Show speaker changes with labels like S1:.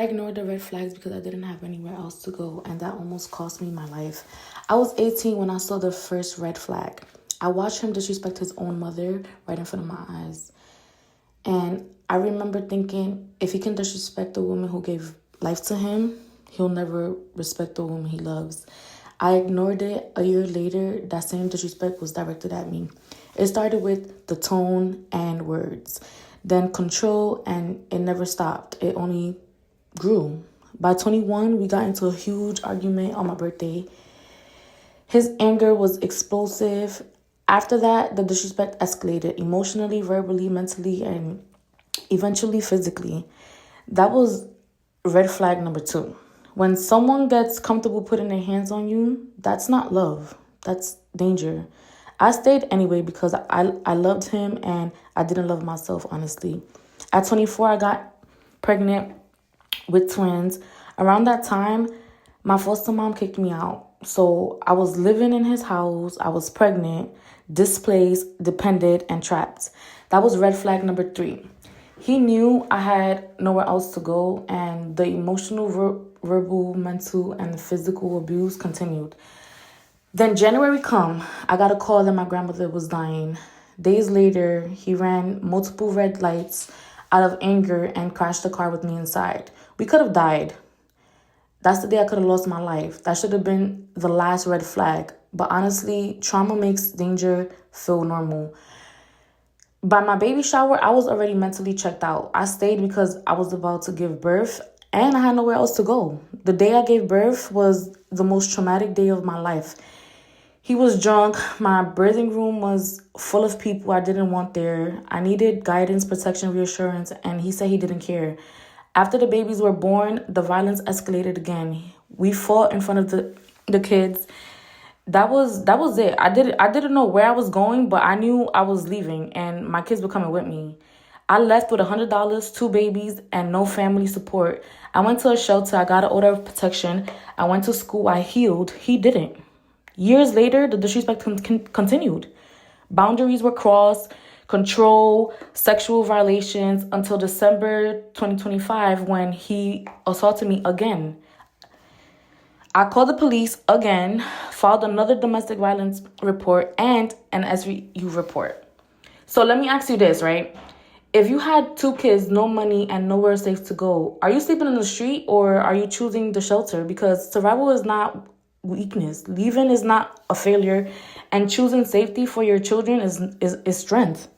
S1: ignored the red flags because I didn't have anywhere else to go, and that almost cost me my life. I was 18 when I saw the first red flag. I watched him disrespect his own mother right in front of my eyes. And I remember thinking, if he can disrespect the woman who gave life to him, he'll never respect the woman he loves. I ignored it. A year later, that same disrespect was directed at me. It started with the tone and words, then control, and it never stopped. It only grew. By 21, we got into a huge argument on my birthday. His anger was explosive. After that, the disrespect escalated emotionally, verbally, mentally, and eventually physically. That was red flag number 2. When someone gets comfortable putting their hands on you, that's not love. That's danger. I stayed anyway because I loved him and I didn't love myself, honestly. At 24, I got pregnant with twins. Around that time, my foster mom kicked me out. So I was living in his house. I was pregnant, displaced, dependent, and trapped. That was red flag number 3. He knew I had nowhere else to go, and the emotional, verbal, mental, and physical abuse continued. Then January come, I got a call that my grandmother was dying. Days later, he ran multiple red lights out of anger and crashed the car with me inside. We could have died. That's the day I could have lost my life. That should have been the last red flag. But honestly, trauma makes danger feel normal. By my baby shower, I was already mentally checked out. I stayed because I was about to give birth and I had nowhere else to go. The day I gave birth was the most traumatic day of my life. He was drunk. My birthing room was full of people I didn't want there. I needed guidance, protection, reassurance, and he said he didn't care. After the babies were born, the violence escalated again. We fought in front of the kids. That was it. I didn't know where I was going, but I knew I was leaving and my kids were coming with me. I left with $100, 2 babies, and no family support. I went to a shelter. I got an order of protection. I went to school. I healed. He didn't. Years later, the disrespect continued. Boundaries were crossed, control, sexual violations, until December 2025 when he assaulted me again. I called the police again, filed another domestic violence report and an SVU report. So let me ask you this, right? If you had 2 kids, no money, and nowhere safe to go, are you sleeping in the street or are you choosing the shelter? Because survival is not weakness. Leaving is not a failure. And choosing safety for your children is strength.